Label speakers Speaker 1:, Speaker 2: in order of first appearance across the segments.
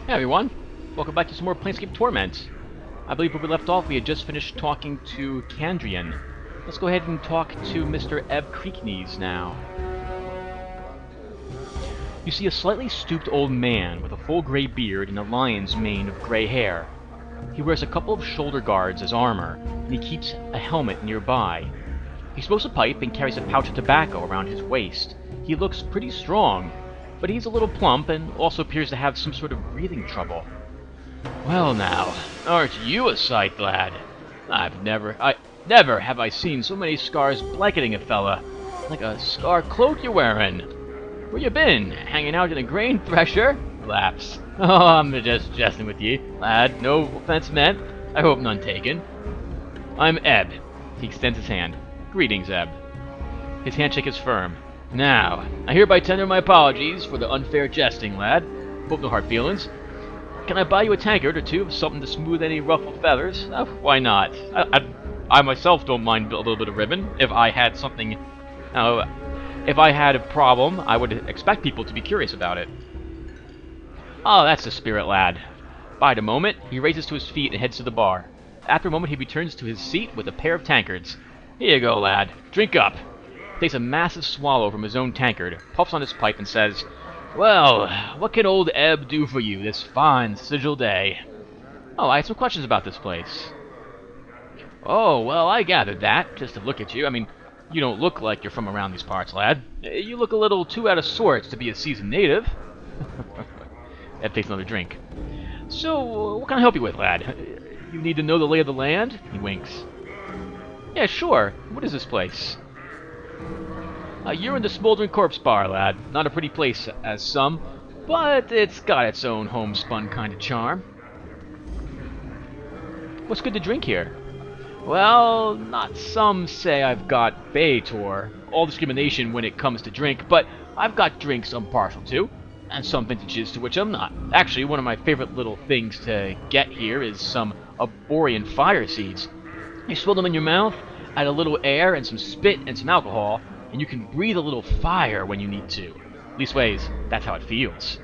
Speaker 1: Hey everyone, welcome back to some more Planescape Torment. I believe where we left off we had just finished talking to Kandrian. Let's go ahead and talk to Mr. Ebb Creeknees now. You see a slightly stooped old man with a full grey beard and a lion's mane of grey hair. He wears a couple of shoulder guards as armor, and he keeps a helmet nearby. He smokes a pipe and carries a pouch of tobacco around his waist. He looks pretty strong, but he's a little plump and also appears to have some sort of breathing trouble. Well now, aren't you a sight, lad? Never have I seen so many scars blanketing a fella. Like a scar cloak you're wearing. Where you been? Hanging out in a grain thresher? Laughs. Oh, I'm just jesting with ye, lad. No offense meant. I hope none taken. I'm Ebb. He extends his hand. Greetings, Ebb. His handshake is firm. Now, I hereby tender my apologies for the unfair jesting, lad. Hope no hard feelings. Can I buy you a tankard or two of something to smooth any ruffled feathers? Why not? I myself don't mind a little bit of ribbon. If I had something... if I had a problem, I would expect people to be curious about it. Oh, that's the spirit, lad. Bide a moment. He raises to his feet and heads to the bar. After a moment, he returns to his seat with a pair of tankards. Here you go, lad. Drink up. Takes a massive swallow from his own tankard, puffs on his pipe, and says, Well, what can old Ebb do for you this fine Sigil day? Oh, I had some questions about this place. Oh, well, I gathered that, just to look at you. I mean, you don't look like you're from around these parts, lad. You look a little too out of sorts to be a seasoned native. Ebb takes another drink. So, what can I help you with, lad? You need to know the lay of the land? He winks. Yeah, sure. What is this place? You're in the Smoldering Corpse Bar, lad. Not a pretty place, as some, but it's got its own homespun kind of charm. What's good to drink here? Well, not some say I've got Baitor, all discrimination when it comes to drink, but I've got drinks I'm partial to, and some vintages to which I'm not. Actually, one of my favorite little things to get here is some Arborean fire seeds. You swill them in your mouth, add a little air and some spit and some alcohol, and you can breathe a little fire when you need to. Leastways, that's how it feels.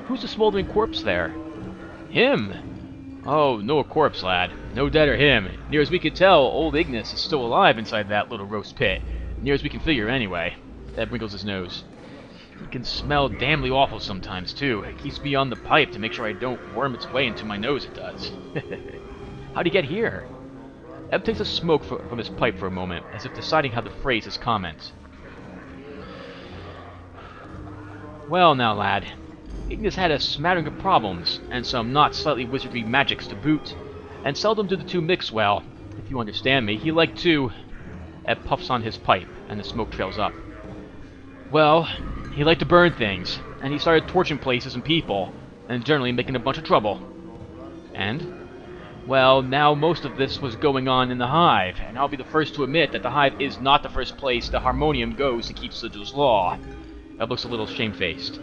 Speaker 1: Who's the smoldering corpse there? Him? Oh, no corpse, lad. No dead or him. Near as we can tell, old Ignis is still alive inside that little roast pit. Near as we can figure, anyway. Ebb wrinkles his nose. He can smell damnably awful sometimes, too. It keeps me on the pipe to make sure I don't worm its way into my nose, it does. How'd he get here? Ebb takes a smoke from his pipe for a moment, as if deciding how to phrase his comment. Well now, lad. Ignis had a smattering of problems, and some not slightly wizardry magics to boot, and seldom do the two mix well. If you understand me, he liked to... Ebb puffs on his pipe, and the smoke trails up. Well, he liked to burn things, and he started torching places and people, and generally making a bunch of trouble. And? Well, now most of this was going on in the Hive, and I'll be the first to admit that the Hive is not the first place the Harmonium goes to keep Sigil's law. That looks a little shamefaced.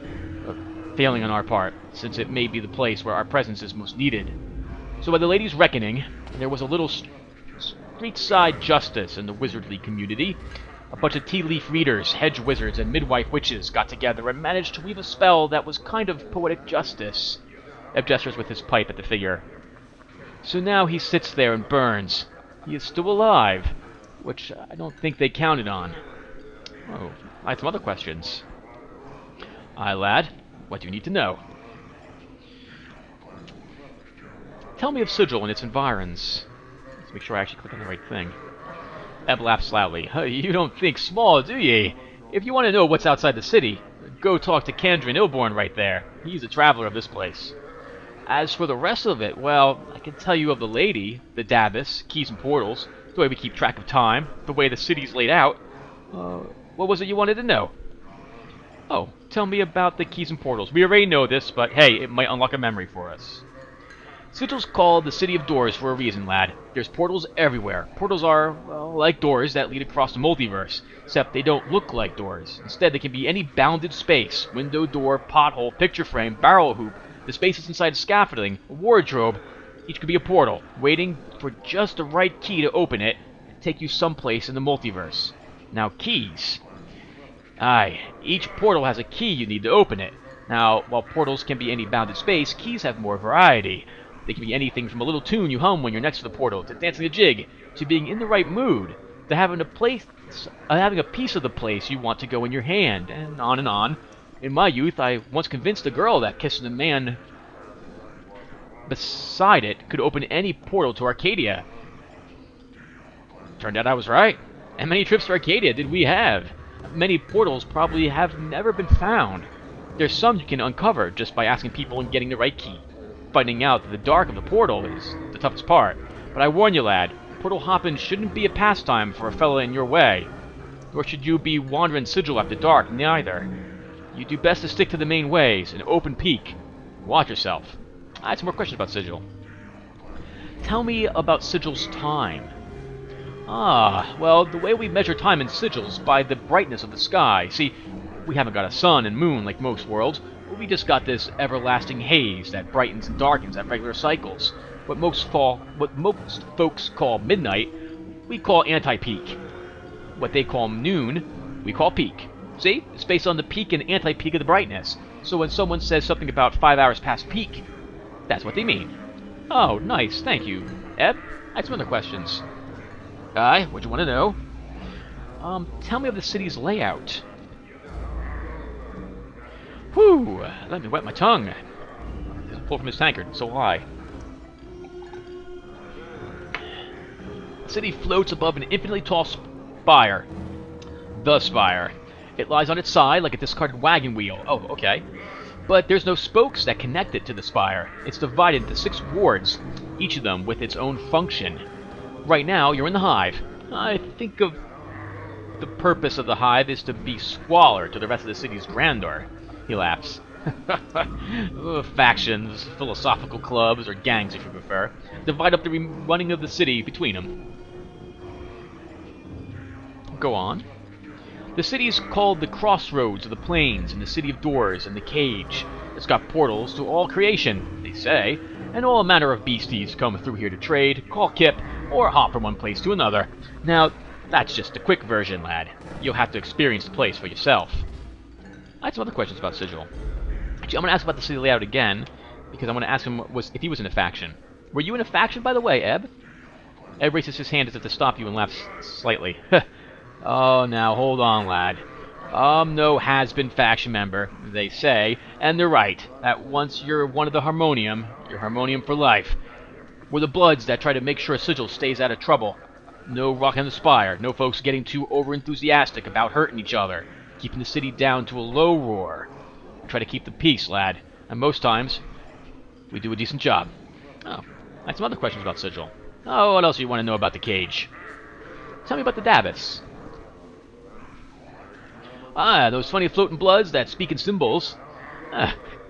Speaker 1: Failing on our part, since it may be the place where our presence is most needed. So by the lady's reckoning, there was a little street-side justice in the wizardly community. A bunch of tea leaf readers, hedge wizards, and midwife witches got together and managed to weave a spell that was kind of poetic justice. Ebb gestures with his pipe at the figure. So now he sits there and burns. He is still alive, which I don't think they counted on. Oh, I have some other questions. Aye, lad. What do you need to know? Tell me of Sigil and its environs. Let's make sure I actually click on the right thing. Ebb laughs loudly. You don't think small, do ye? If you want to know what's outside the city, go talk to Kandrian Ilborn right there. He's a traveler of this place. As for the rest of it, well, I can tell you of the lady, the Dabbis, keys and portals, the way we keep track of time, the way the city's laid out. What was it you wanted to know? Oh, tell me about the keys and portals. We already know this, but hey, it might unlock a memory for us. Sigil's called the City of Doors for a reason, lad. There's portals everywhere. Portals are, well, like doors that lead across the multiverse, except they don't look like doors. Instead, they can be any bounded space. Window, door, pothole, picture frame, barrel hoop, the spaces inside scaffolding, a wardrobe. Each could be a portal, waiting for just the right key to open it and take you someplace in the multiverse. Now, keys. Aye, each portal has a key you need to open it. Now, while portals can be any bounded space, keys have more variety. They can be anything from a little tune you hum when you're next to the portal, to dancing a jig, to being in the right mood, to having a piece of the place you want to go in your hand, and on and on. In my youth, I once convinced a girl that kissing the man beside it could open any portal to Arcadia. Turned out I was right. And many trips to Arcadia did we have. Many portals probably have never been found. There's some you can uncover just by asking people and getting the right key. Finding out that the dark of the portal is the toughest part. But I warn you, lad, portal hopping shouldn't be a pastime for a fella in your way. Nor should you be wandering Sigil after dark, neither. You do best to stick to the main ways, an open peak. Watch yourself. I had some more questions about Sigil. Tell me about Sigil's time. Well, the way we measure time in Sigil's by the brightness of the sky. See, we haven't got a sun and moon like most worlds. We just got this everlasting haze that brightens and darkens at regular cycles. What most folks call midnight, we call anti-peak. What they call noon, we call peak. See? It's based on the peak and anti-peak of the brightness. So when someone says something about 5 hours past peak, that's what they mean. Oh, nice. Thank you. Eb, I have some other questions. What you want to know? Tell me of the city's layout. Whew, let me wet my tongue. Pull from his tankard, so will I. The city floats above an infinitely tall spire. The spire. It lies on its side like a discarded wagon wheel. Oh, okay. But there's no spokes that connect it to the spire. It's divided into 6 wards, each of them with its own function. Right now, you're in the hive. I think of the purpose of the hive is to be squalor to the rest of the city's grandeur. He laughs. Factions, philosophical clubs, or gangs if you prefer, divide up the running of the city between them. Go on. The city is called the Crossroads of the Plains, and the City of Doors, and the Cage. It's got portals to all creation, they say, and all manner of beasties come through here to trade, call kip, or hop from one place to another. Now, that's just a quick version, lad. You'll have to experience the place for yourself. I had some other questions about Sigil. Actually, I'm going to ask about the city layout again, because I want to ask him if he was in a faction. Were you in a faction, by the way, Eb? Eb raises his hand as if to stop you and laughs slightly. Oh, now, hold on, lad. I'm no has-been faction member, they say, and they're right, that once you're one of the Harmonium, you're Harmonium for life. We're the Bloods that try to make sure Sigil stays out of trouble. No rocking the spire, no folks getting too over-enthusiastic about hurting each other, keeping the city down to a low roar. We try to keep the peace, lad, and most times, we do a decent job. Oh, I had some other questions about Sigil. Oh, what else do you want to know about the Cage? Tell me about the Davis. Those funny floating bloods that speak in symbols.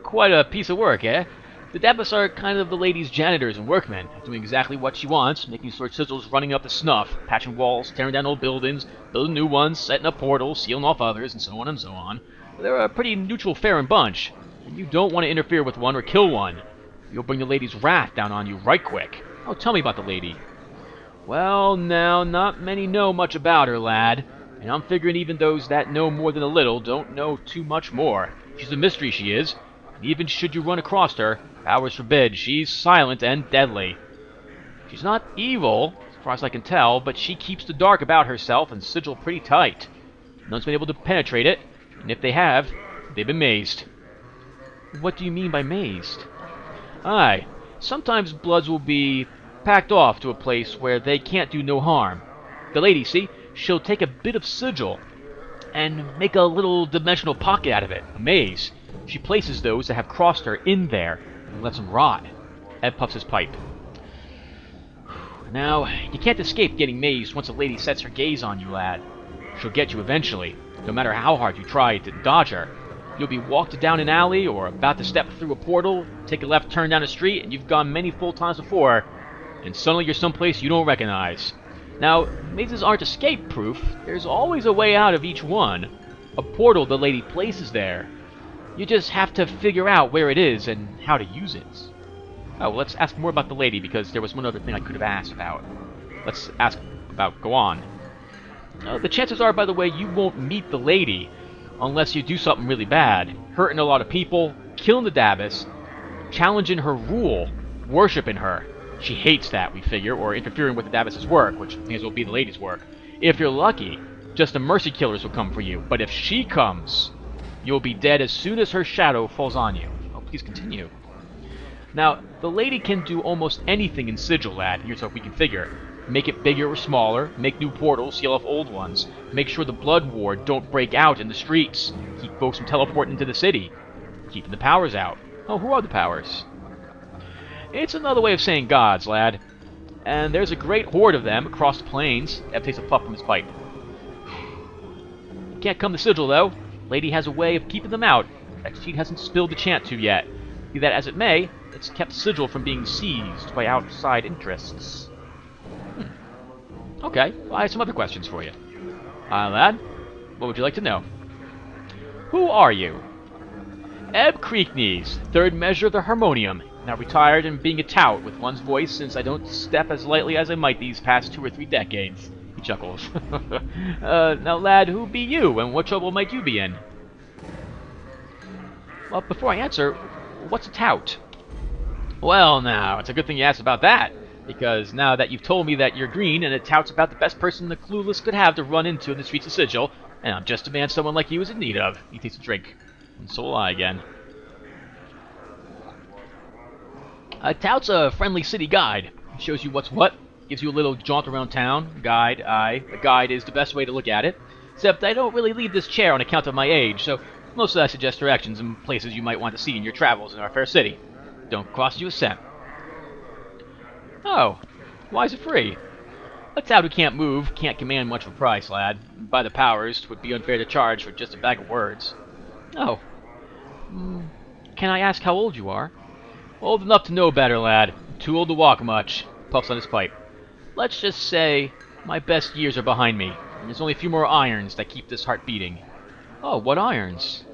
Speaker 1: Quite a piece of work, eh? The Davis are kind of the lady's janitors and workmen, doing exactly what she wants, making sure Sigil's running up to snuff, patching walls, tearing down old buildings, building new ones, setting up portals, sealing off others, and so on and so on. They're a pretty neutral, fair bunch, and you don't want to interfere with one or kill one. You'll bring the lady's wrath down on you right quick. Oh, tell me about the lady. Well, now, not many know much about her, lad. And I'm figuring even those that know more than a little don't know too much more. She's a mystery, she is. And even should you run across her, powers forbid, she's silent and deadly. She's not evil, as far as I can tell, but she keeps the dark about herself and Sigil pretty tight. None's been able to penetrate it, and if they have, they've been mazed. What do you mean by mazed? Aye, sometimes Bloods will be packed off to a place where they can't do no harm. The lady, see? She'll take a bit of Sigil and make a little dimensional pocket out of it, a maze. She places those that have crossed her in there and lets them rot. Ed puffs his pipe. Now, you can't escape getting mazed once a lady sets her gaze on you, lad. She'll get you eventually, no matter how hard you try to dodge her. You'll be walked down an alley or about to step through a portal, take a left turn down a street, and you've gone many full times before, and suddenly you're someplace you don't recognize. Now, mazes aren't escape-proof. There's always a way out of each one. A portal the lady places there. You just have to figure out where it is and how to use it. Oh, well, let's ask more about the lady, because there was one other thing I could have asked about. Let's ask about... Go on. The chances are, by the way, you won't meet the lady. Unless you do something really bad, hurting a lot of people, killing the Dabbus, challenging her rule, worshiping her. She hates that, we figure, or interfering with the Dabbus' work, which may as well be the lady's work. If you're lucky, just the mercy killers will come for you, but if she comes, you'll be dead as soon as her shadow falls on you. Oh, please continue. Now, the lady can do almost anything in Sigil, lad. Here's what we can figure. Make it bigger or smaller, make new portals, seal off old ones, make sure the Blood Ward don't break out in the streets, keep folks from teleporting into the city, keeping the powers out. Oh, who are the powers? It's another way of saying gods, lad. And there's a great horde of them across the plains. Eb takes a puff from his pipe. Can't come to Sigil, though. Lady has a way of keeping them out. X-Cheat hasn't spilled the chant to yet. Be that as it may, it's kept Sigil from being seized by outside interests. Okay, well, I have some other questions for you. Lad, what would you like to know? Who are you? Eb Creeknees, third measure of the Harmonium, now retired and being a tout with one's voice since I don't step as lightly as I might these past 2 or 3 decades. He chuckles. Now, lad, who be you, and what trouble might you be in? Well, before I answer, what's a tout? Well, now, it's a good thing you asked about that, because now that you've told me that you're green, and a tout's about the best person the clueless could have to run into in the streets of Sigil, and I'm just a man someone like you is in need of. He takes a drink. And so will I again. A tout's a friendly city guide. He shows you what's what, gives you a little jaunt around town. Guide, aye. A guide is the best way to look at it. Except I don't really leave this chair on account of my age, so mostly I suggest directions and places you might want to see in your travels in our fair city. Don't cost you a cent. Oh, why is it free? A tout who can't move can't command much of a price, lad. By the powers, 'twould be unfair to charge for just a bag of words. Oh. Can I ask how old you are? Old enough to know better, lad. Too old to walk much. Puffs on his pipe. Let's just say my best years are behind me. And there's only a few more irons that keep this heart beating. Oh, what irons?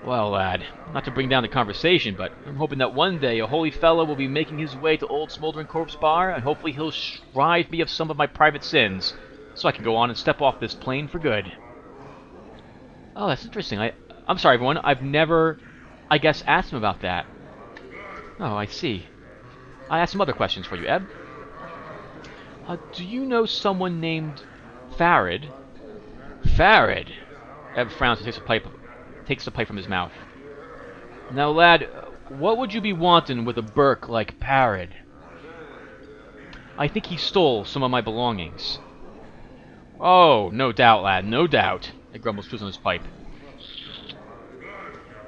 Speaker 1: Well, lad, not to bring down the conversation, but I'm hoping that one day a holy fellow will be making his way to Old Smoldering Corpse Bar, and hopefully he'll shrive me of some of my private sins, so I can go on and step off this plane for good. Oh, that's interesting. I'm sorry, everyone. I've never, I guess, asked him about that. Oh, I see. I have some other questions for you, Eb. Do you know someone named Farid? Farid? Eb frowns and takes the pipe from his mouth. Now, lad, what would you be wanting with a Burke like Farid? I think he stole some of my belongings. Oh, no doubt, lad, no doubt. Ed grumbles, chews on his pipe.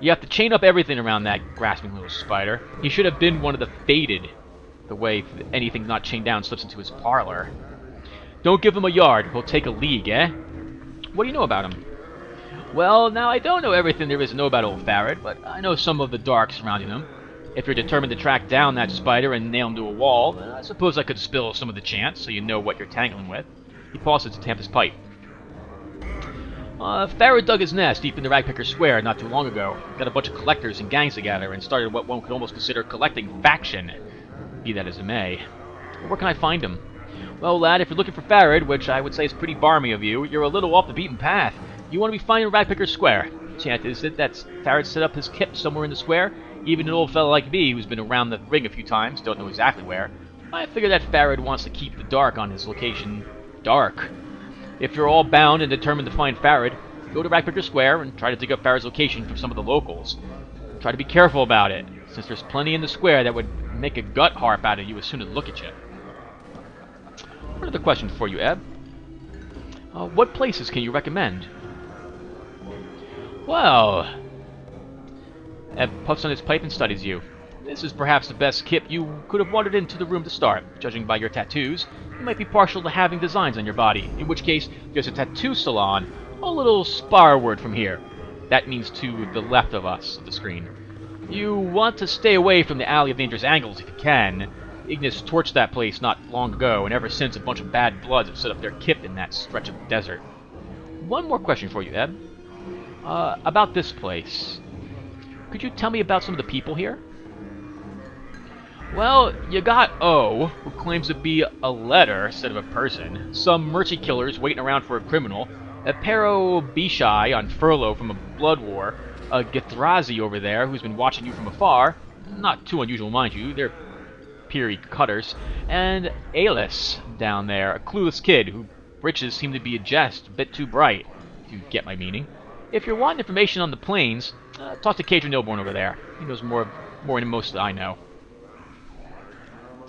Speaker 1: You have to chain up everything around that grasping little spider. He should have been one of the fated, the way anything not chained down slips into his parlor. Don't give him a yard, he'll take a league, eh? What do you know about him? Well, now I don't know everything there is to know about old Farid, but I know some of the dark surrounding him. If you're determined to track down that spider and nail him to a wall, then I suppose I could spill some of the chants so you know what you're tangling with. He pauses to tamp his pipe. Farid dug his nest deep in the Ragpicker Square not too long ago. Got a bunch of collectors and gangs together and started what one could almost consider a collecting faction. Be that as it may. Where can I find him? Well, lad, if you're looking for Farid, which I would say is pretty barmy of you, you're a little off the beaten path. You want to be finding Ragpicker Square. Chant is that Farid set up his kip somewhere in the square. Even an old fellow like me, who's been around the ring a few times, don't know exactly where. I figure that Farid wants to keep the dark on his location dark. If you're all bound and determined to find Farid, go to Ragpicker Square and try to dig up Farid's location from some of the locals. Try to be careful about it, since there's plenty in the square that would make a gut harp out of you as soon as look at you. One other question for you, Eb. What places can you recommend? Well... Eb puffs on his pipe and studies you. This is perhaps the best kip you could have wandered into the room to start. Judging by your tattoos, you might be partial to having designs on your body, in which case there's a tattoo salon a little sparward from here. That means to the left of us, of the screen. You want to stay away from the Alley of Dangerous Angles if you can. Ignis torched that place not long ago, and ever since a bunch of bad bloods have set up their kip in that stretch of desert. One more question for you, Eb. About this place. Could you tell me about some of the people here? Well, you got O, who claims to be a letter instead of a person, some mercy killers waiting around for a criminal, A Pero Bishai on furlough from a blood war, a Githrazi over there who's been watching you from afar, not too unusual mind you, they're Piri cutters, and Alis down there, a clueless kid who riches seem to be a jest, a bit too bright, if you get my meaning. If you're wanting information on the plains, talk to Cadron Nilborn over there. He knows more than most that I know.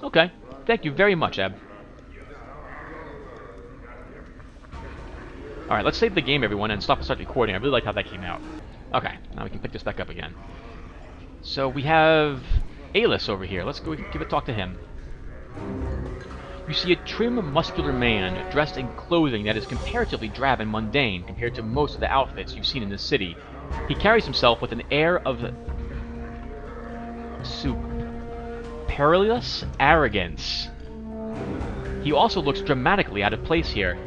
Speaker 1: Okay, thank you very much, Eb. Alright, let's save the game, everyone, and stop and start recording. I really like how that came out. Okay, now we can pick this back up again. So we have Alis over here. Let's go give a talk to him. You see a trim, muscular man dressed in clothing that is comparatively drab and mundane compared to most of the outfits you've seen in this city. He carries himself with an air of supercilious arrogance. He also looks dramatically out of place here.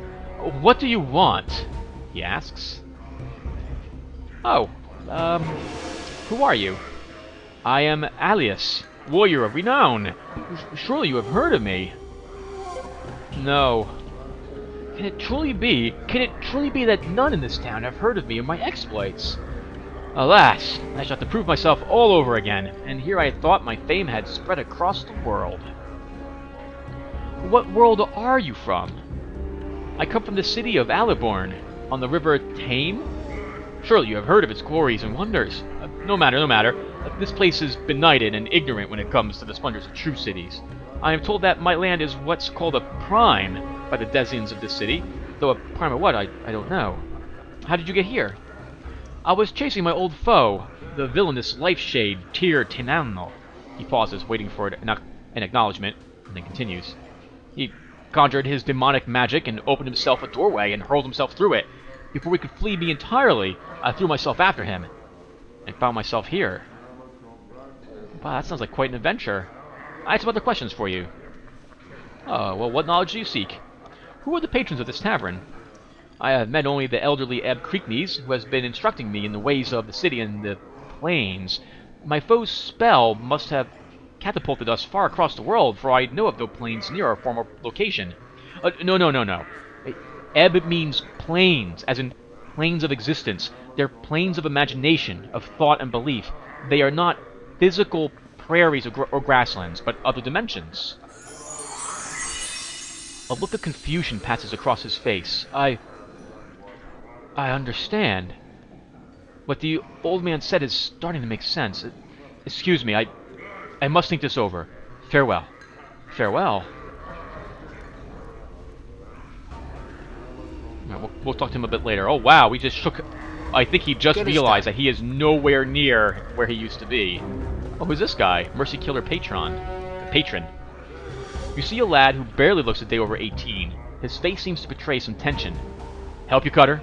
Speaker 1: What do you want? He asks. Oh, who are you? I am Alias, warrior of renown. Surely you have heard of me. No. Can it truly be that none in this town have heard of me or my exploits? Alas, I shall have to prove myself all over again, and here I thought my fame had spread across the world. What world are you from? I come from the city of Aliborn, on the river Tame. Surely you have heard of its glories and wonders. No matter. This place is benighted and ignorant when it comes to the splendors of true cities. I am told that my land is what's called a prime by the Desians of this city, though a prime of what, I don't know. How did you get here? I was chasing my old foe, the villainous life-shade Tyr Tenanno. He pauses, waiting for an acknowledgement, and then continues. He conjured his demonic magic and opened himself a doorway and hurled himself through it. Before he could flee me entirely, I threw myself after him, and found myself here. Wow, that sounds like quite an adventure. I have some other questions for you. Oh, well, what knowledge do you seek? Who are the patrons of this tavern? I have met only the elderly Eb Creekneys, who has been instructing me in the ways of the city and the plains. My foe's spell must have catapulted us far across the world, for I know of no plains near our former location. No. Eb means plains, as in planes of existence. They're planes of imagination, of thought and belief. They are not physical prairies or grasslands, but other dimensions. A look of confusion passes across his face. I understand. What the old man said is starting to make sense. Excuse me, I must think this over. Farewell. Farewell? We'll talk to him a bit later. Oh, wow, we just shook... I think he just realized that he is nowhere near where he used to be. Oh, who's this guy? Mercy Killer Patron. You see a lad who barely looks a day over 18. His face seems to betray some tension. Help you, Cutter?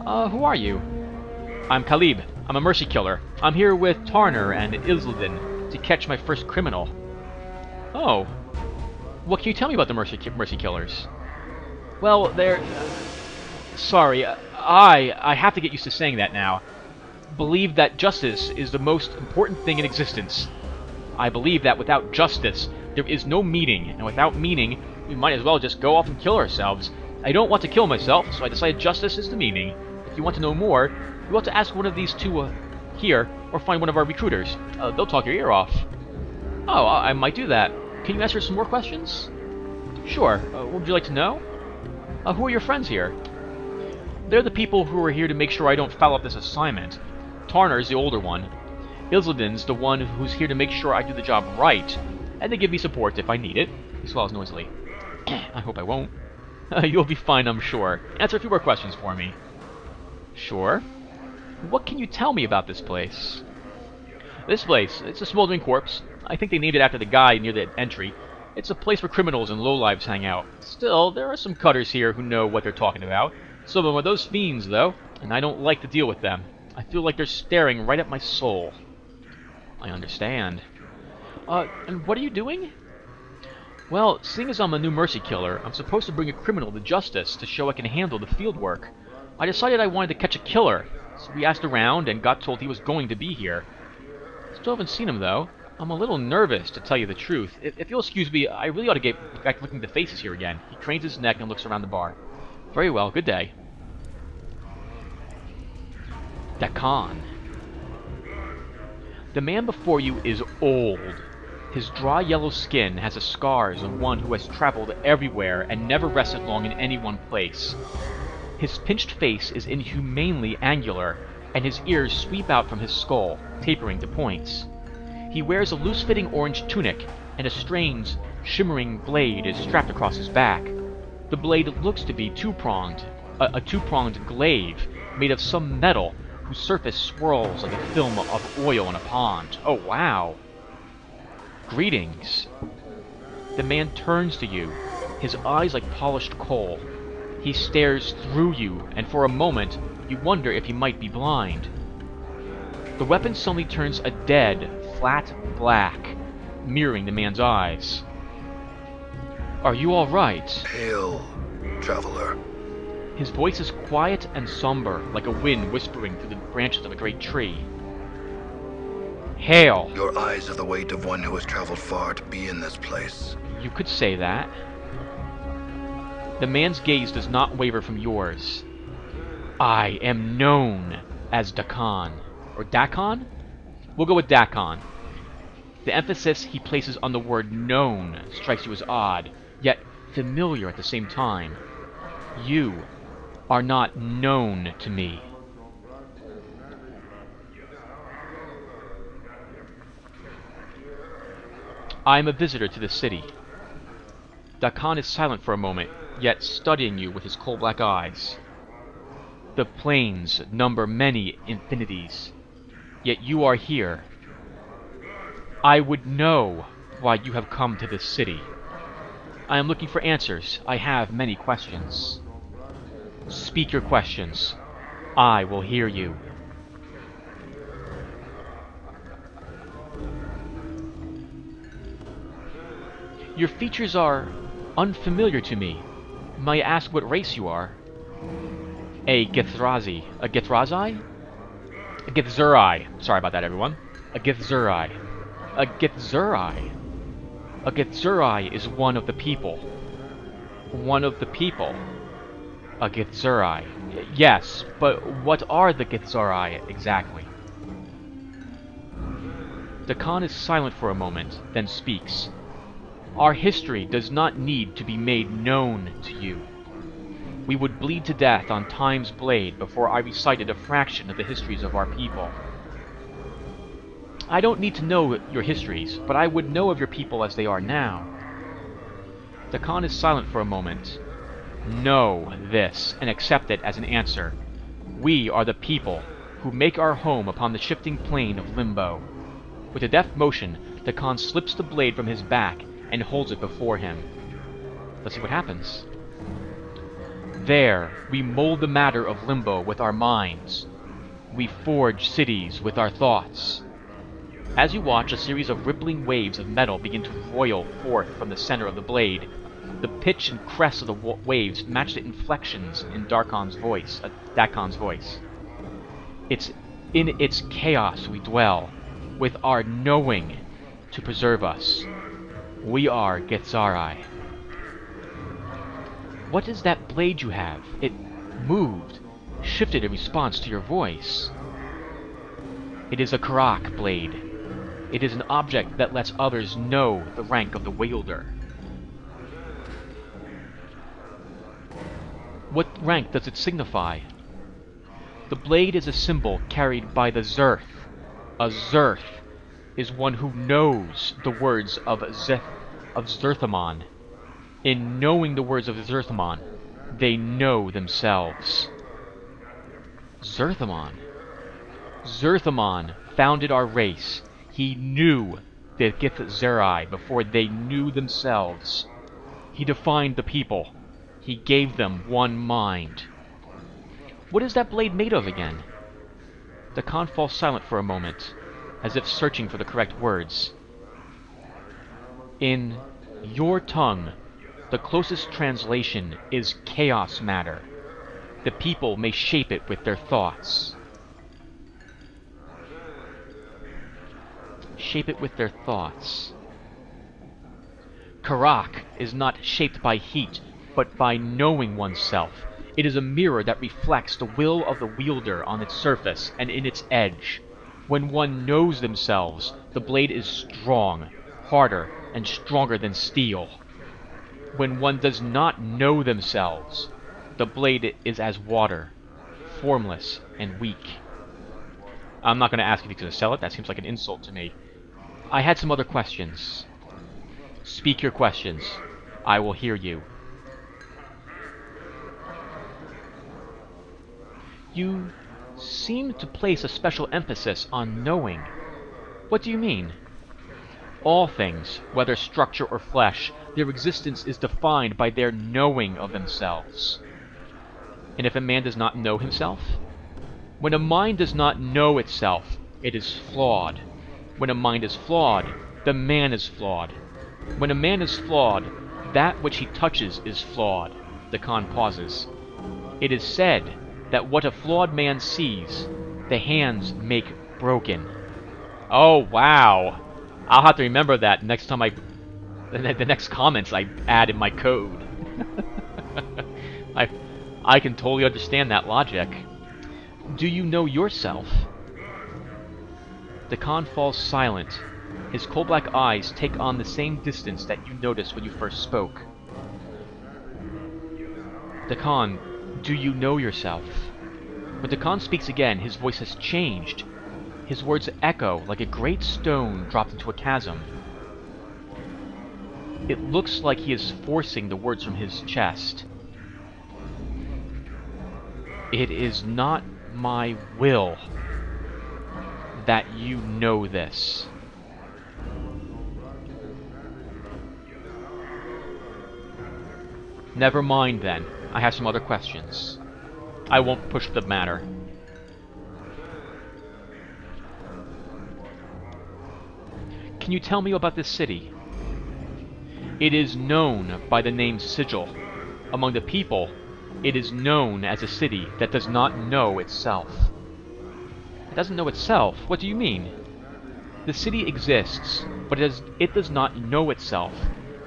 Speaker 1: Who are you? I'm Khalib. I'm a Mercy Killer. I'm here with Tarner and Isledin to catch my first criminal. Oh. What can you tell me about the Mercy Killers? Well, they're... sorry, I have to get used to saying that now. Believe that justice is the most important thing in existence. I believe that without justice, there is no meaning, and without meaning, we might as well just go off and kill ourselves. I don't want to kill myself, so I decided justice is the meaning. If you want to know more, you ought to ask one of these two here, or find one of our recruiters. They'll talk your ear off. Oh, I might do that. Can you answer some more questions? Sure. What would you like to know? Who are your friends here? They're the people who are here to make sure I don't foul up this assignment. Tarner's the older one. Isledin's the one who's here to make sure I do the job right, and they give me support if I need it. He swallows noisily. I hope I won't. You'll be fine, I'm sure. Answer a few more questions for me. Sure. What can you tell me about this place? This place, it's a smoldering corpse. I think they named it after the guy near the entry. It's a place where criminals and lowlives hang out. Still, there are some cutters here who know what they're talking about. Some of them are those fiends, though, and I don't like to deal with them. I feel like they're staring right at my soul. I understand. And what are you doing? Well, seeing as I'm a new Mercy Killer, I'm supposed to bring a criminal to justice to show I can handle the field work. I decided I wanted to catch a killer, so we asked around and got told he was going to be here. Still haven't seen him, though. I'm a little nervous, to tell you the truth. If you'll excuse me, I really ought to get back looking at the faces here again. He cranes his neck and looks around the bar. Very well, good day. Dakan. The man before you is old. His dry yellow skin has the scars of one who has traveled everywhere and never rested long in any one place. His pinched face is inhumanely angular, and his ears sweep out from his skull, tapering to points. He wears a loose-fitting orange tunic, and a strange, shimmering blade is strapped across his back. The blade looks to be two-pronged, a two-pronged glaive made of some metal whose surface swirls like a film of oil in a pond. Oh, wow. Greetings. The man turns to you, his eyes like polished coal. He stares through you, and for a moment, you wonder if he might be blind. The weapon suddenly turns a dead, flat black, mirroring the man's eyes. Are you all right?
Speaker 2: Hail, traveler.
Speaker 1: His voice is quiet and somber, like a wind whispering through the branches of a great tree. Hail!
Speaker 2: Your eyes have the weight of one who has traveled far to be in this place.
Speaker 1: You could say that. The man's gaze does not waver from yours. I am known as Dakan. Or Dakon? We'll go with Dakon. The emphasis he places on the word known strikes you as odd, yet familiar at the same time. You are not known to me. I am a visitor to the city. Dakan is silent for a moment, yet studying you with his coal-black eyes. The plains number many infinities, yet you are here. I would know why you have come to this city. I am looking for answers. I have many questions. Speak your questions. I will hear you. Your features are unfamiliar to me. May I ask what race you are? A Githrazi. A Githrazi? A Githzerai. Sorry about that, everyone. A Githzerai. A Githzerai. A Githzerai is one of the people. One of the people. A Githzerai. Yes, but what are the Githzerai exactly? Dakan is silent for a moment, then speaks. Our history does not need to be made known to you. We would bleed to death on Time's blade before I recited a fraction of the histories of our people. I don't need to know your histories, but I would know of your people as they are now. Dakan is silent for a moment. Know this, and accept it as an answer. We are the people who make our home upon the shifting plane of Limbo. With a deft motion, Dakan slips the blade from his back and holds it before him. Let's see what happens. There, we mold the matter of Limbo with our minds. We forge cities with our thoughts. As you watch, a series of rippling waves of metal begin to roil forth from the center of the blade. The pitch and crest of the waves match the inflections in Dakon's voice. It's in its chaos we dwell, with our knowing to preserve us. We are Githzerai. What is that blade you have? It moved, shifted in response to your voice. It is a Karak blade. It is an object that lets others know the rank of the wielder. What rank does it signify? The blade is a symbol carried by the Zerth. A Zerth is one who knows the words of Zerthamon. In knowing the words of Zerthamon, they know themselves. Zerthamon. Zerthamon founded our race. He knew the Githzerai before they knew themselves. He defined the people. He gave them one mind. What is that blade made of again? Dakan falls silent for a moment, as if searching for the correct words. In your tongue, the closest translation is chaos matter. The people may shape it with their thoughts. Shape it with their thoughts. Karak is not shaped by heat, but by knowing oneself. It is a mirror that reflects the will of the wielder on its surface and in its edge. When one knows themselves, the blade is strong, harder, and stronger than steel. When one does not know themselves, the blade is as water, formless and weak. I'm not going to ask if he's going to sell it. That seems like an insult to me. I had some other questions. Speak your questions. I will hear you. You seem to place a special emphasis on knowing. What do you mean? All things, whether structure or flesh, their existence is defined by their knowing of themselves. And if a man does not know himself? When a mind does not know itself, it is flawed. When a mind is flawed, the man is flawed. When a man is flawed, that which he touches is flawed. The Khan pauses. It is said that what a flawed man sees, the hands make broken. Oh, wow. I'll have to remember that next time the next comments I add in my code. I can totally understand that logic. Do you know yourself? The Khan falls silent. His coal-black eyes take on the same distance that you noticed when you first spoke. The Khan, do you know yourself? When the Khan speaks again, his voice has changed. His words echo like a great stone dropped into a chasm. It looks like he is forcing the words from his chest. It is not my will that you know this. Never mind then. I have some other questions. I won't push the matter. Can you tell me about this city? It is known by the name Sigil. Among the people, it is known as a city that does not know itself. It doesn't know itself? What do you mean? The city exists, but it does not know itself.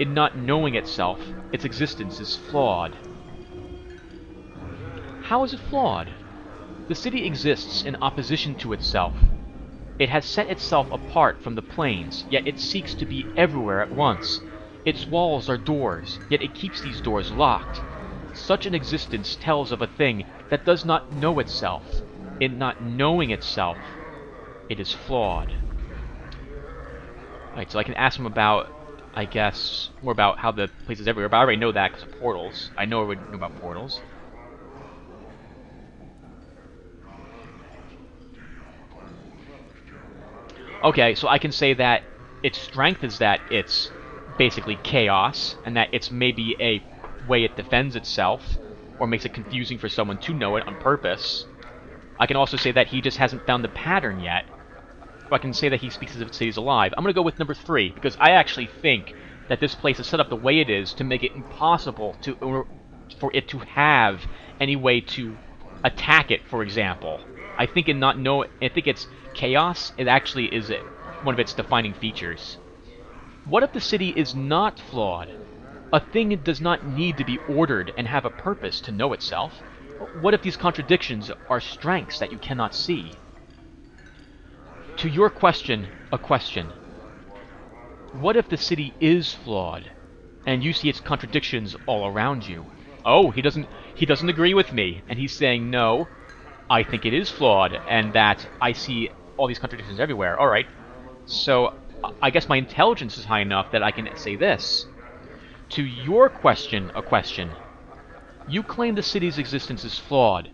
Speaker 1: In not knowing itself, its existence is flawed. How is it flawed? The city exists in opposition to itself. It has set itself apart from the planes, yet it seeks to be everywhere at once. Its walls are doors, yet it keeps these doors locked. Such an existence tells of a thing that does not know itself. In not knowing itself, it is flawed. Alright, so I can ask him about, I guess, more about how the place is everywhere, but I already know that because of portals. I know about portals. Okay, so I can say that its strength is that it's basically chaos, and that it's maybe a way it defends itself, or makes it confusing for someone to know it on purpose. I can also say that he just hasn't found the pattern yet. Or I can say that he speaks as if the city's alive. I'm going to go with number 3, because I actually think that this place is set up the way it is to make it impossible for it to have any way to attack it, for example. I think it's chaos. It actually is one of its defining features. What if the city is not flawed? A thing does not need to be ordered and have a purpose to know itself. What if these contradictions are strengths that you cannot see? To your question, a question. What if the city is flawed, and you see its contradictions all around you? Oh, he doesn't agree with me, and he's saying, no, I think it is flawed, and that I see all these contradictions everywhere. Alright, so I guess my intelligence is high enough that I can say this. To your question, a question. You claim the city's existence is flawed.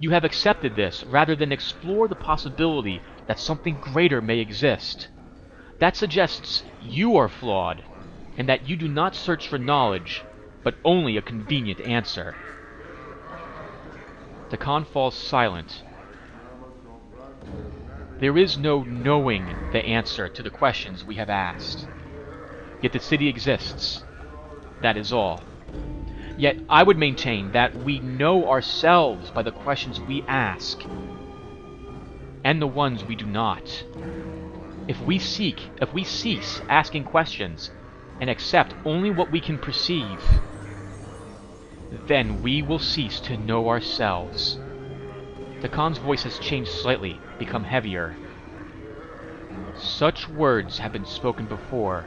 Speaker 1: You have accepted this rather than explore the possibility that something greater may exist. That suggests you are flawed, and that you do not search for knowledge, but only a convenient answer. The Khan falls silent. There is no knowing the answer to the questions we have asked. Yet the city exists. That is all. Yet I would maintain that we know ourselves by the questions we ask, and the ones we do not. If we cease asking questions, and accept only what we can perceive, then we will cease to know ourselves. Dakon's voice has changed slightly, become heavier. Such words have been spoken before.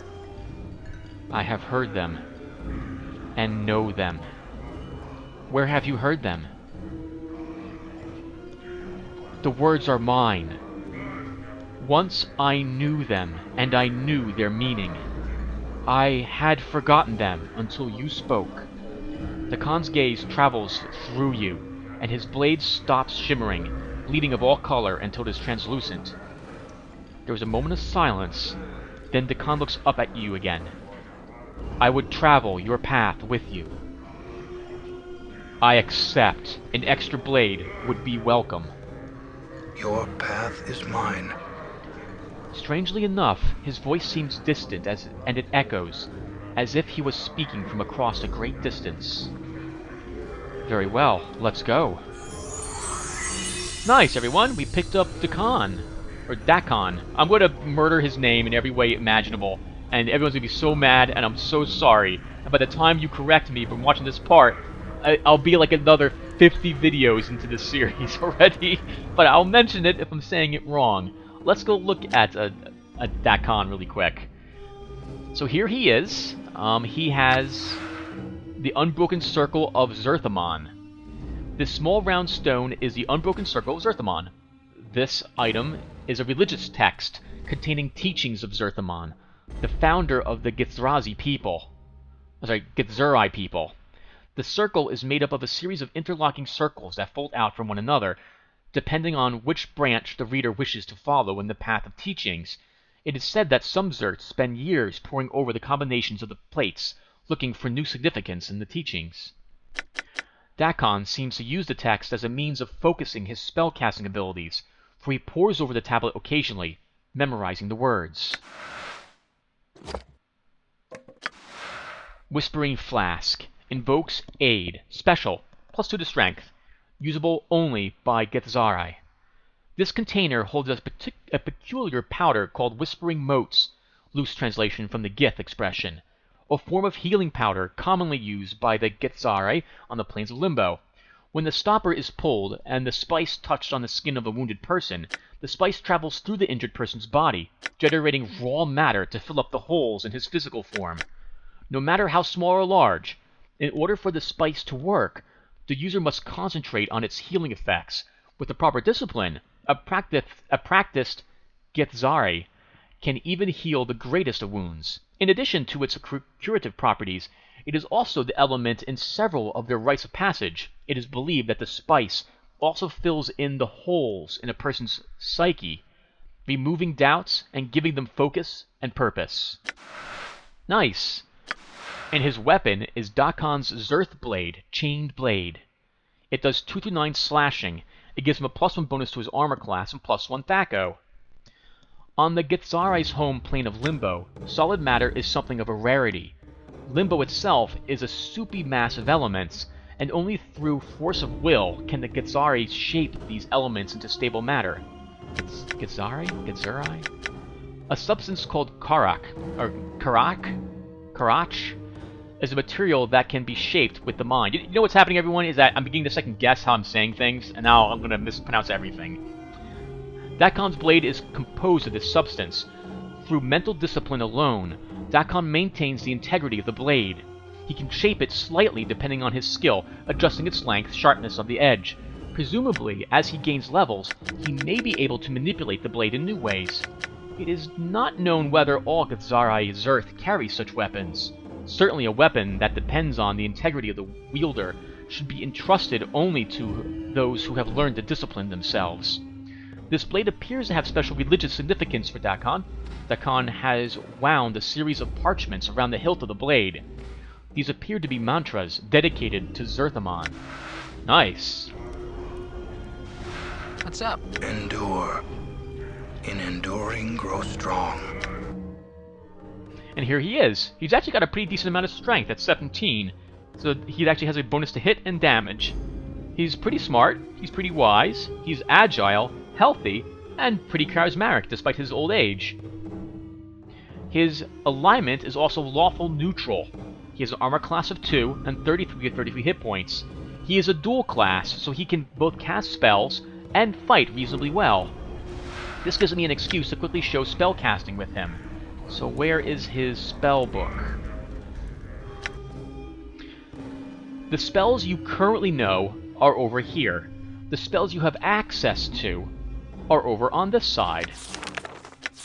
Speaker 1: I have heard them, and know them. Where have you heard them? The words are mine. Once I knew them, and I knew their meaning. I had forgotten them until you spoke. Dakon's gaze travels through you, and his blade stops shimmering, bleeding of all color until it is translucent. There is a moment of silence, then Dakon looks up at you again. I would travel your path with you. I accept. An extra blade would be welcome.
Speaker 2: Your path is mine.
Speaker 1: Strangely enough, his voice seems distant and it echoes, as if he was speaking from across a great distance. Very well, let's go. Nice, everyone! We picked up Dakon. Or Dakon. I'm going to murder his name in every way imaginable, and everyone's going to be so mad, and I'm so sorry. And by the time you correct me from watching this part, I'll be like another 50 videos into this series already, but I'll mention it if I'm saying it wrong. Let's go look at Dakon really quick. So here he is. He has the Unbroken Circle of Zerthamon. This small round stone is the Unbroken Circle of Zerthamon. This item is a religious text containing teachings of Zerthamon, the founder of the Githzrai people. The circle is made up of a series of interlocking circles that fold out from one another, depending on which branch the reader wishes to follow in the path of teachings. It is said that some Zerts spend years poring over the combinations of the plates, looking for new significance in the teachings. Dakon seems to use the text as a means of focusing his spellcasting abilities, for he pores over the tablet occasionally, memorizing the words. Whispering Flask. Invokes Aid. Special. +2 to Strength. Usable only by Githzrai. This container holds a peculiar powder called Whispering Motes, loose translation from the Gith expression, a form of healing powder commonly used by the Githzrai on the plains of Limbo. When the stopper is pulled and the spice touched on the skin of a wounded person, the spice travels through the injured person's body, generating raw matter to fill up the holes in his physical form. No matter how small or large, in order for the spice to work, the user must concentrate on its healing effects. With the proper discipline, a practiced Githzrai can even heal the greatest of wounds. In addition to its curative properties, it is also the element in several of their rites of passage. It is believed that the spice also fills in the holes in a person's psyche, removing doubts and giving them focus and purpose. Nice! And his weapon is Dakon's Zerth Blade, Chained Blade. It does 2-9 slashing. It gives him a +1 bonus to his armor class and +1 THAC0. On the Githzarai's home plane of Limbo, solid matter is something of a rarity. Limbo itself is a soupy mass of elements, and only through force of will can the Githzrai shape these elements into stable matter. Githzrai? A substance called Karach is a material that can be shaped with the mind. You know what's happening, everyone, is that I'm beginning to second guess how I'm saying things, and now I'm going to mispronounce everything. Dakon's blade is composed of this substance. Through mental discipline alone, Dakon maintains the integrity of the blade. He can shape it slightly depending on his skill, adjusting its length, sharpness of the edge. Presumably, as he gains levels, he may be able to manipulate the blade in new ways. It is not known whether all Githzrai Zerth carry such weapons. Certainly a weapon that depends on the integrity of the wielder should be entrusted only to those who have learned to discipline themselves. This blade appears to have special religious significance for Dakon. Dakon has wound a series of parchments around the hilt of the blade. These appear to be mantras dedicated to Zerthamon. Nice.
Speaker 3: What's up?
Speaker 2: Endure. In enduring, grow strong.
Speaker 1: And here he is. He's actually got a pretty decent amount of strength at 17. So he actually has a bonus to hit and damage. He's pretty smart, he's pretty wise, he's agile, healthy, and pretty charismatic despite his old age. His alignment is also lawful neutral. He has an armor class of 2 and 33 hit points. He is a dual class, so he can both cast spells and fight reasonably well. This gives me an excuse to quickly show spell casting with him. So where is his spell book? The spells you currently know are over here. The spells you have access to are over on this side.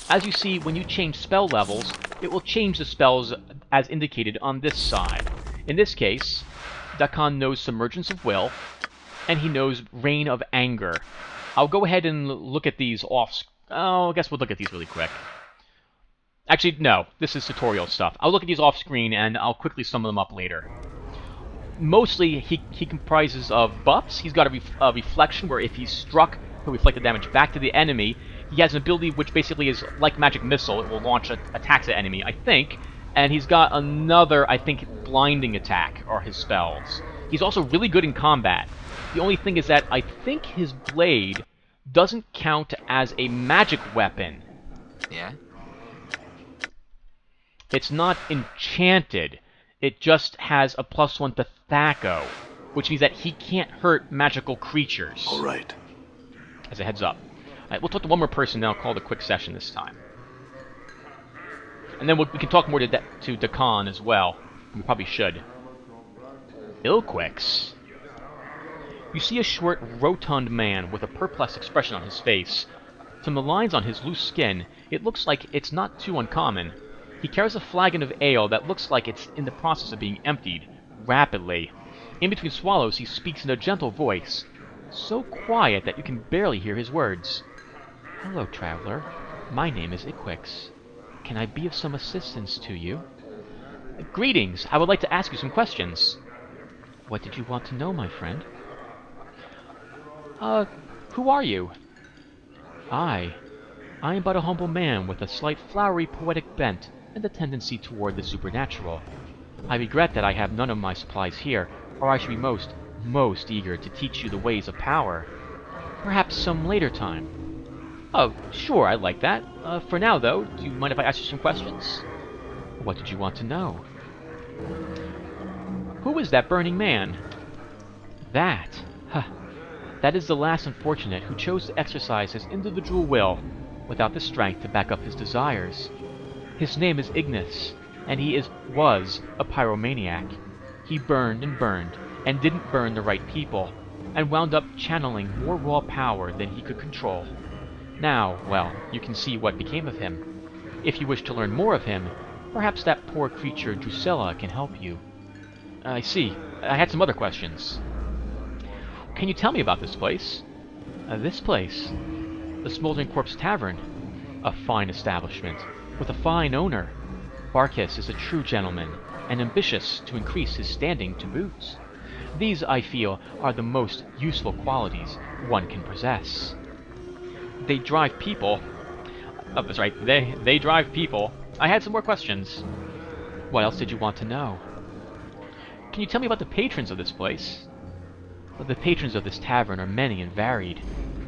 Speaker 1: As you see, when you change spell levels, it will change the spells as indicated on this side. In this case, Dakan knows Submergence of Will, and he knows Reign of Anger. I'll go ahead and look at these off... Oh, I guess we'll look at these really quick. Actually, no. This is tutorial stuff. I'll look at these off screen, and I'll quickly sum them up later. Mostly, he comprises of buffs. He's got a reflection where if he's struck, he'll reflect the damage back to the enemy. He has an ability which basically is like Magic Missile. It will launch attacks at enemy, I think. And he's got another, I think, blinding attack, are his spells. He's also really good in combat. The only thing is that I think his blade doesn't count as a magic weapon.
Speaker 3: Yeah?
Speaker 1: It's not enchanted. It just has a +1 to Thaco, which means that he can't hurt magical creatures.
Speaker 2: All right.
Speaker 1: As a heads up. Alright, we'll talk to one more person, then I'll call it a quick session this time. And then we can talk more to Dakan as well. We probably should. Ilquix. You see a short, rotund man with a perplexed expression on his face. From the lines on his loose skin, it looks like it's not too uncommon. He carries a flagon of ale that looks like it's in the process of being emptied, rapidly. In between swallows, he speaks in a gentle voice, so quiet that you can barely hear his words. Hello, traveler. My name is Ilquix. Can I be of some assistance to you? Greetings. I would like to ask you some questions. What did you want to know, my friend? Who are you? I am but a humble man with a slight flowery poetic bent and a tendency toward the supernatural. I regret that I have none of my supplies here, or I should be most eager to teach you the ways of power. Perhaps some later time. Oh, sure, I'd like that. For now, though, do you mind if I ask you some questions? What did you want to know? Who is that burning man? That? That is the last unfortunate who chose to exercise his individual will without the strength to back up his desires. His name is Ignis, and he was a pyromaniac. He burned and didn't burn the right people, and wound up channeling more raw power than he could control. Now, well, you can see what became of him. If you wish to learn more of him, perhaps that poor creature Drusilla can help you. I see. I had some other questions. Can you tell me about this place? This place? The Smoldering Corpse Tavern. A fine establishment, with a fine owner. Barkis is a true gentleman, and ambitious to increase his standing to boot. These, I feel, are the most useful qualities one can possess. They drive people. Oh, that's right, they drive people. I had some more questions. What else did you want to know? Can you tell me about the patrons of this place? The patrons of this tavern are many and varied.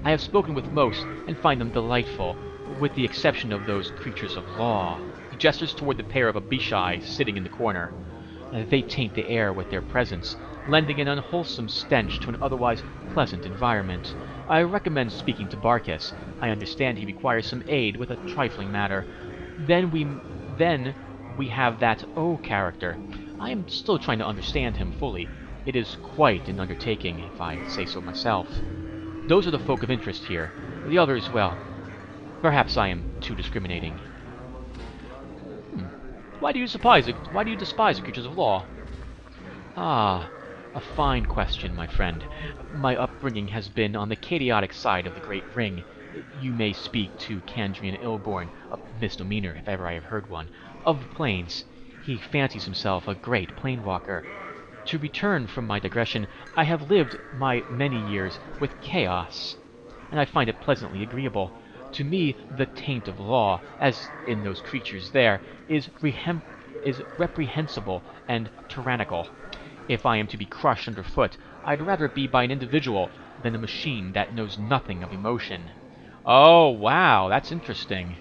Speaker 1: I have spoken with most, and find them delightful, with the exception of those creatures of law. He gestures toward the pair of Abishai sitting in the corner. They taint the air with their presence, lending an unwholesome stench to an otherwise pleasant environment. I recommend speaking to Barkis. I understand he requires some aid with a trifling matter. Then we have that O character. I am still trying to understand him fully. It is quite an undertaking, if I say so myself. Those are the folk of interest here. The others, well, perhaps I am too discriminating. Why do you despise the creatures of law? Ah, a fine question, my friend. My upbringing has been on the chaotic side of the Great Ring. You may speak to Kandrian Ilborn, a misdemeanor if ever I have heard one, of the plains. He fancies himself a great planewalker. To return from my digression, I have lived my many years with chaos, and I find it pleasantly agreeable. To me, the taint of law, as in those creatures there, is reprehensible and tyrannical. If I am to be crushed underfoot, I'd rather be by an individual than a machine that knows nothing of emotion. Oh, wow, that's interesting.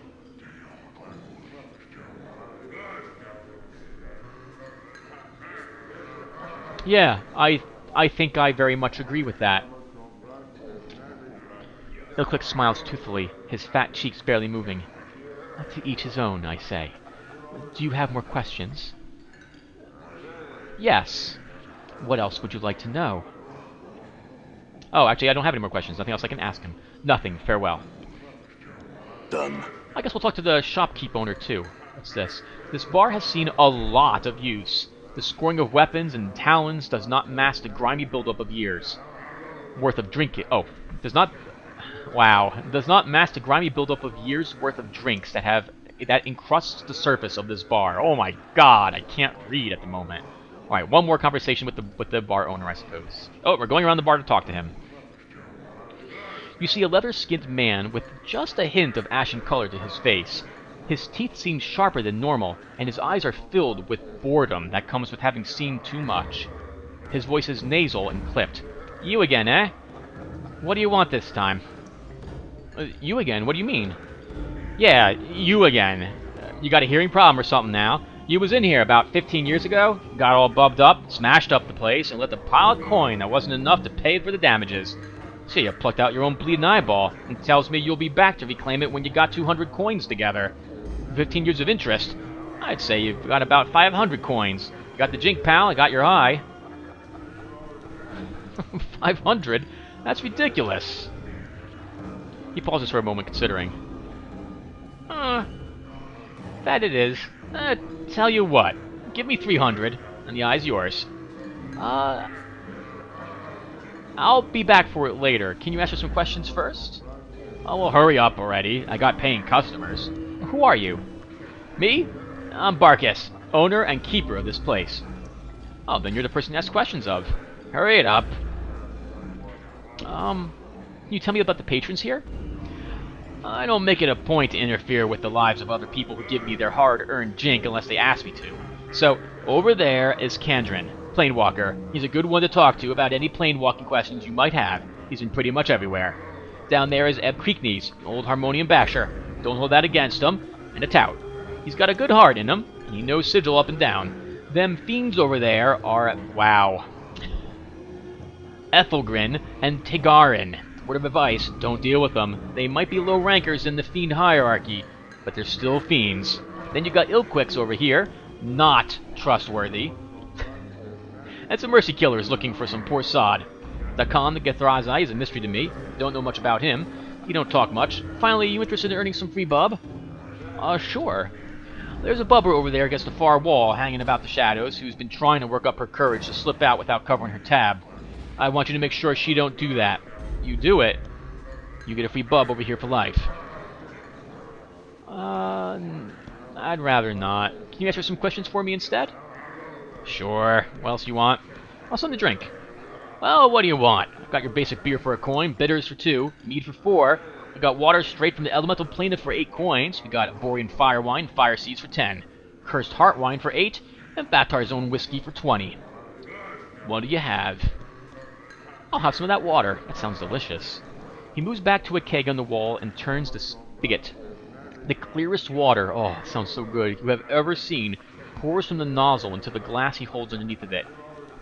Speaker 1: Yeah, I think I very much agree with that. Ilquick smiles toothfully, his fat cheeks barely moving. To each his own, I say. Do you have more questions? Yes. What else would you like to know? Oh, actually, I don't have any more questions. Nothing else I can ask him. Nothing. Farewell.
Speaker 2: Done.
Speaker 1: I guess we'll talk to the shopkeep owner, too. What's this? This bar has seen a lot of use. The scoring of weapons and talons does not mask the grimy buildup of years worth of drinking. Oh, does not... Wow. Does not mask the grimy buildup of years worth of drinks that encrusts the surface of this bar. Oh my god, I can't read at the moment. Alright, one more conversation with the bar owner, I suppose. Oh, we're going around the bar to talk to him. You see a leather-skinned man with just a hint of ashen color to his face. His teeth seem sharper than normal, and his eyes are filled with boredom that comes with having seen too much. His voice is nasal and clipped. You again, eh? What do you want this time? You again? What do you mean? Yeah, you again. You got a hearing problem or something now. You was in here about 15 years ago, got all bubbed up, smashed up the place, and left a pile of coin that wasn't enough to pay for the damages. So you plucked out your own bleeding eyeball, and tells me you'll be back to reclaim it when you got 200 coins together. 15 years of interest. I'd say you've got about 500 coins. You got the jink, pal, I got your eye. 500? That's ridiculous. He pauses for a moment, considering. That it is. Tell you what. Give me 300, and the eye's yours. I'll be back for it later. Can you answer some questions first? Oh, well, hurry up already. I got paying customers. Who are you? Me? I'm Barkus, owner and keeper of this place. Oh, then you're the person to ask questions of. Hurry it up. Can you tell me about the patrons here? I don't make it a point to interfere with the lives of other people who give me their hard-earned jink unless they ask me to. So, over there is Kandrin, Planewalker. He's a good one to talk to about any planewalking questions you might have. He's been pretty much everywhere. Down there is Eb Creekneys, old harmonium basher. Don't hold that against him. And a tout. He's got a good heart in him. He knows Sigil up and down. Them fiends over there are... wow. Ethelgrin and Tegarin. Word of advice, don't deal with them. They might be low rankers in the fiend hierarchy, but they're still fiends. Then you got Ilquicks over here. Not trustworthy. And some mercy killers looking for some poor sod. Dakan the Gethrazi is a mystery to me. Don't know much about him. He don't talk much. Finally, you interested in earning some free bub? Sure. There's a bubber over there against the far wall, hanging about the shadows, who's been trying to work up her courage to slip out without covering her tab. I want you to make sure she don't do that. You do it, you get a free bub over here for life. I'd rather not. Can you answer some questions for me instead? Sure. What else you want? What's something to drink? Well, what do you want? I've got your basic beer for a coin, bitters for 2, mead for 4. We got water straight from the elemental planet for 8 coins. We got Borean fire wine, fire seeds for 10, cursed heart wine for 8, and Batar's own whiskey for 20. What do you have? I'll have some of that water. That sounds delicious. He moves back to a keg on the wall and turns the spigot. The clearest water, oh, it sounds so good, you have ever seen, pours from the nozzle into the glass he holds underneath of it.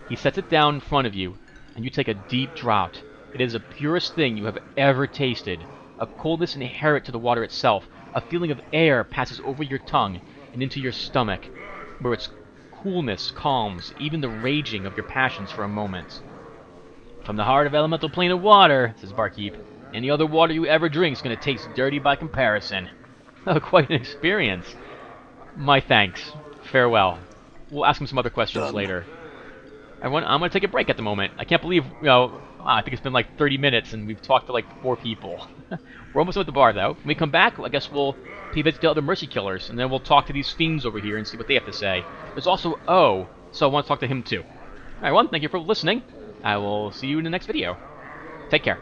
Speaker 1: He sets it down in front of you, and you take a deep draught. It is the purest thing you have ever tasted. A coldness inherent to the water itself. A feeling of air passes over your tongue and into your stomach, where its coolness calms even the raging of your passions for a moment. From the heart of elemental plane of water, says Barkeep, any other water you ever drink is going to taste dirty by comparison. Quite an experience. My thanks. Farewell. We'll ask him some other questions later. I'm going to take a break at the moment. I can't believe, I think it's been like 30 minutes and we've talked to like 4 people. We're almost at the bar though. When we come back, I guess we'll pay visit to other mercy killers, and then we'll talk to these fiends over here and see what they have to say. There's also O, so I want to talk to him too. Alright, everyone, thank you for listening. I will see you in the next video. Take care.